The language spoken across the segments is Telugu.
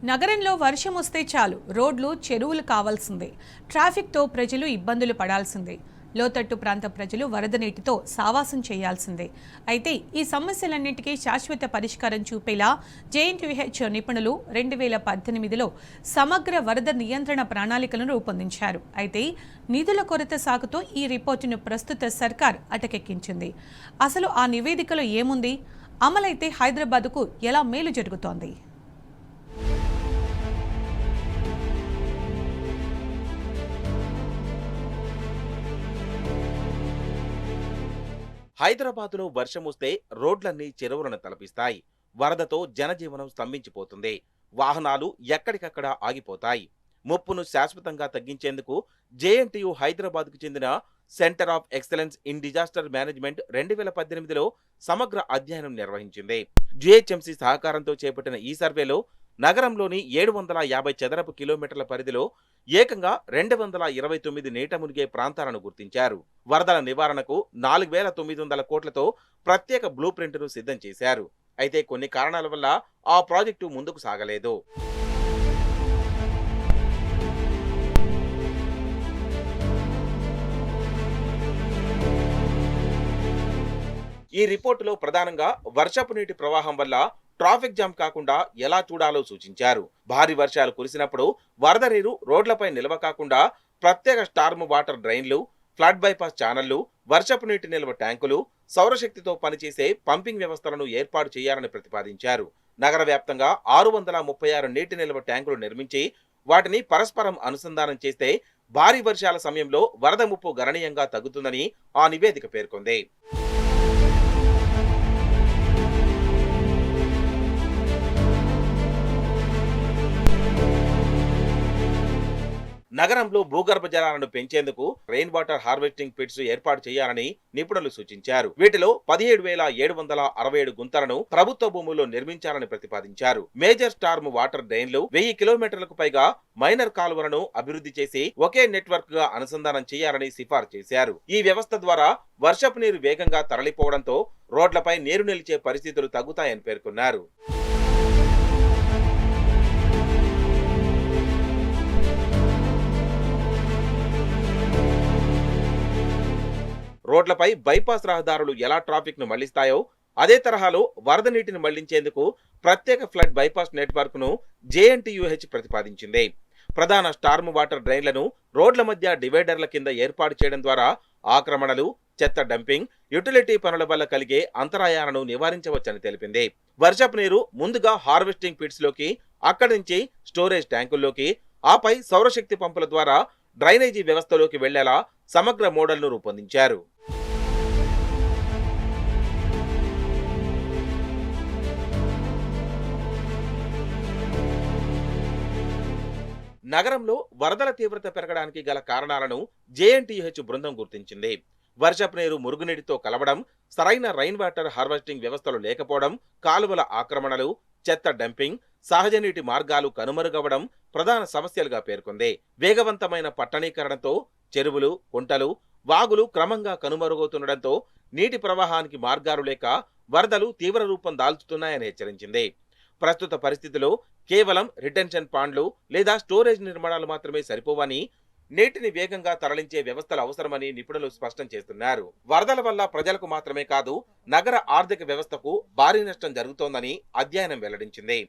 నగరంలో వర్షం వస్తే చాలు రోడ్లు చెరువులు కావాల్సిందే. ట్రాఫిక్తో ప్రజలు ఇబ్బందులు పడాల్సిందే. లోతట్టు ప్రాంత ప్రజలు వరద నీటితో సావాసం చేయాల్సిందే. అయితే ఈ సమస్యలన్నింటికీ శాశ్వత పరిష్కారం చూపేలా జేఎన్టీయూహెచ్ నిపుణులు 2018లో సమగ్ర వరద నియంత్రణ ప్రణాళికలను రూపొందించారు. అయితే నిధుల కొరత సాకుతో ఈ రిపోర్టును ప్రస్తుత సర్కార్ అటకెక్కించింది. అసలు ఆ నివేదికలో ఏముంది? అమలైతే హైదరాబాద్కు ఎలా మేలు జరుగుతోంది? హైదరాబాద్లో వర్షం వస్తే రోడ్లన్నీ చెరువులను తలపిస్తాయి. వరదతో జనజీవనం స్తంభించిపోతుంది. వాహనాలు ఎక్కడికక్కడ ఆగిపోతాయి. ముప్పును శాశ్వతంగా తగ్గించేందుకు జేఎన్టీయూ హైదరాబాద్కు చెందిన centre of excellence in disaster management 2018లో సమగ్ర అధ్యయనం నిర్వహించింది. జీహెచ్ఎంసీ సహకారంతో చేపట్టిన ఈ సర్వేలో నగరంలోని 750 చదరపు కిలోమీటర్ల పరిధిలో ఏకంగా 229 నీట మునిగే ప్రాంతాలను గుర్తించారు. వరదల నివారణకు 4,900 కోట్లతో ప్రత్యేక బ్లూ ప్రింట్ను సిద్ధం చేశారు. అయితే కొన్ని కారణాల వల్ల ఆ ప్రాజెక్టు ముందుకు సాగలేదు. ఈ రిపోర్టులో ప్రధానంగా వర్షపు నీటి ప్రవాహం వల్ల ట్రాఫిక్ జామ్ కాకుండా ఎలా చూడాలో సూచించారు. భారీ వర్షాలు కురిసినప్పుడు వరద నీరు రోడ్లపై నిల్వ కాకుండా ప్రత్యేక స్టార్మ్ వాటర్ డ్రైన్లు, ఫ్లడ్ బైపాస్ ఛానళ్లు, వర్షపు నీటి నిల్వ ట్యాంకులు, సౌరశక్తితో పనిచేసే పంపింగ్ వ్యవస్థలను ఏర్పాటు చేయాలని ప్రతిపాదించారు. నగర వ్యాప్తంగా 636 నీటి నిల్వ ట్యాంకులు నిర్మించి వాటిని పరస్పరం అనుసంధానం చేస్తే భారీ వర్షాల సమయంలో వరద ముప్పు గణనీయంగా తగ్గుతుందని ఆ నివేదిక పేర్కొంది. నగరంలో భూగర్భ జలాలను పెంచేందుకు రెయిన్ వాటర్ హార్వెస్టింగ్ పిట్స్ ఏర్పాటు చేయాలని నిపుణులు సూచించారు. వీటిలో 17,767 గుంతలను ప్రభుత్వ భూముల్లో నిర్మించాలని ప్రతిపాదించారు. మేజర్ స్టార్మ్ వాటర్ డ్రైన్లు, 1000 కిలోమీటర్లకు పైగా మైనర్ కాలువలను అభివృద్ధి చేసి ఒకే నెట్వర్క్ గా అనుసంధానం చేయాలని సిఫార్సు చేశారు. ఈ వ్యవస్థ ద్వారా వర్షపు నీరు వేగంగా తరలిపోవడంతో రోడ్లపై నీరు నిలిచే పరిస్థితులు తగ్గుతాయని పేర్కొన్నారు. రోడ్లపై బైపాస్ రహదారులు ఎలా ట్రాఫిక్ ను మళ్లిస్తాయో అదే తరహాలో వరద నీటిని మళ్లించేందుకు ప్రత్యేక ఫ్లడ్ బైపాస్ నెట్వర్క్ ను జేఎన్టీయూహెచ్ ప్రతిపాదించింది. ప్రధాన స్టార్మ్ వాటర్ డ్రైన్లను రోడ్ల మధ్య డివైడర్ల కింద ఏర్పాటు చేయడం ద్వారా ఆక్రమణలు, చెత్త డంపింగ్, యుటిలిటీ పనుల వల్ల కలిగే అంతరాయాలను నివారించవచ్చని తెలిపింది. వర్షపు నీరు ముందుగా హార్వెస్టింగ్ పిట్స్ లోకి, అక్కడి నుంచి స్టోరేజ్ ట్యాంకుల్లోకి, ఆపై సౌరశక్తి పంపుల ద్వారా డ్రైనేజీ వ్యవస్థలోకి వెళ్లేలా సమగ్ర మోడల్ను రూపొందించారు. నగరంలో వరదల తీవ్రత పెరగడానికి గల కారణాలను జేఎన్టీయూహెచ్ బృందం గుర్తించింది. వర్షపు నీరు మురుగునీటితో కలవడం, సరైన రైన్ వాటర్ హార్వెస్టింగ్ వ్యవస్థలు లేకపోవడం, కాలువల ఆక్రమణలు, చెత్త డంపింగ్, సహజ నీటి మార్గాలు కనుమరుగవడం ప్రధాన సమస్యలుగా పేర్కొంది. వేగవంతమైన పట్టణీకరణతో చెరువులు, కుంటలు, వాగులు క్రమంగా కనుమరుగవుతుండటంతో నీటి ప్రవాహానికి మార్గాలు లేక వరదలు తీవ్ర రూపం దాల్చుతున్నాయని హెచ్చరించింది. ప్రస్తుత పరిస్థితిలో కేవలం రిటెన్షన్ పాండ్లు లేదా స్టోరేజ్ నిర్మాణాలు మాత్రమే సరిపోవని, నీటిని వేగంగా తరలించే వ్యవస్థలు అవసరమని నిపుణులు స్పష్టం చేస్తున్నారు. వరదల వల్ల ప్రజలకు మాత్రమే కాదు, నగర ఆర్థిక వ్యవస్థకు భారీ నష్టం జరుగుతోందని అధ్యయనం వెల్లడించింది.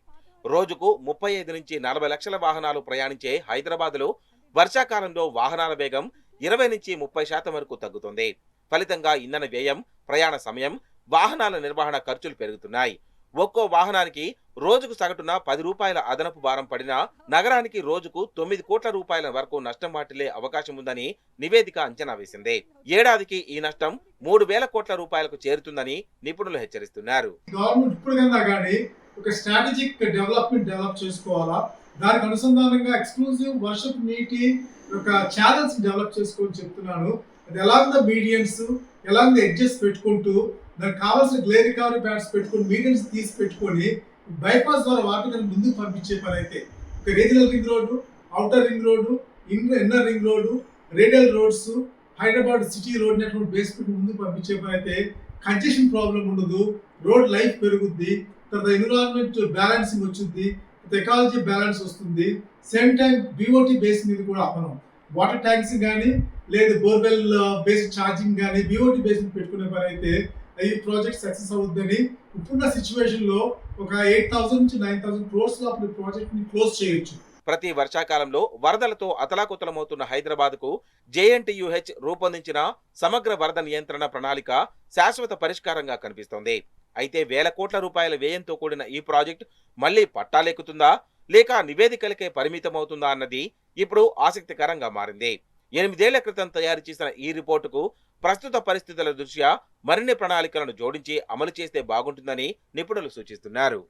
రోజుకు 35 నుంచి 40 లక్షల వాహనాలు ప్రయాణించే హైదరాబాద్లో వర్షాకాలంలో వాహనాల వేగం 20 నుంచి 30% వరకు తగ్గుతుంది. ఫలితంగా ఇంధన వ్యయం, ప్రయాణ సమయం, వాహనాల నిర్వహణ ఖర్చులు పెరుగుతున్నాయి. ఒక్కో వాహనానికి రోజుకు సగటున 10 రూపాయల అదనపు భారం పడినా నగరానికి రోజుకు 9 కోట్ల రూపాయల వరకు నష్టం వాటిల్లే అవకాశం ఉందని నివేదిక అంచనా వేసింది. ఏడాదికి ఈ నష్టం 3,000 కోట్ల రూపాయలకు చేరుతుందని నిపుణులు హెచ్చరిస్తున్నారు. గవర్నమెంట్ ఇప్పుడుకన్నా కానీ ఒక స్ట్రాటజిక్ డెవలప్ చేసుకోవాలా, దానికి అనుసంధానంగా ఎక్స్క్లూజివ్ వర్షపు నీటి ఒక ఛానల్స్ డెవలప్ చేసుకోని చెప్తున్నాను. అది ఎలాగ మీడియన్స్, ఎలాగ ఎడ్జెస్ పెట్టుకుంటూ దానికి కావాల్సిన గ్లే రికవరీ ప్యాడ్స్ పెట్టుకుని మీడియన్స్ తీసి పెట్టుకొని బైపాస్ ద్వారా వాటిని ముందుకు పంపించే పని అయితే ఒక regional ring road, outer ring road, inner ring road, radial roads, Hyderabad city road network basement ముందుకు పంపించే పని అయితే కంజెషన్ ప్రాబ్లం ఉండదు, రోడ్ లైఫ్ పెరుగుద్ది, తర్వాత ఎన్విరాన్మెంట్ బ్యాలెన్సింగ్ వచ్చింది, ఎకాలజీ బ్యాలెన్స్ వస్తుంది. సేమ్ టైం బిఓటి బేస్ మీద కూడా మనం వాటర్ ట్యాంక్స్ కానీ లేదు బోర్వెల్ బేస్డ్ ఛార్జింగ్ కానీ బిఓటి బేస్ మీద పెట్టుకునే పని అయితే ఈ ప్రాజెక్ట్ సక్సెస్ అవుతుందని ఇప్పుడున్న సిచ్యువేషన్ లో ఒక 8,000 నుంచి 9,000 క్రోర్స్ లో అప్పుడు ప్రాజెక్ట్ ని క్లోజ్ చేయొచ్చు. ప్రతి వర్షాకాలంలో వరదలతో అతలాకుతలమవుతున్న హైదరాబాద్ కు జేఎన్టీయూహెచ్ రూపొందించిన సమగ్ర వరద నియంత్రణ ప్రణాళిక శాశ్వత పరిష్కారంగా కనిపిస్తోంది. అయితే వేల కోట్ల రూపాయల వ్యయంతో కూడిన ఈ ప్రాజెక్ట్ మళ్లీ పట్టాలెక్కుతుందా లేక నివేదికలకే పరిమితమవుతుందా అన్నది ఇప్పుడు ఆసక్తికరంగా మారింది. 8 ఏళ్ల క్రితం తయారు చేసిన ఈ రిపోర్టుకు ప్రస్తుత పరిస్థితుల దృష్ట్యా మరిన్ని ప్రణాళికలను జోడించి అమలు చేస్తే బాగుంటుందని నిపుణులు సూచిస్తున్నారు.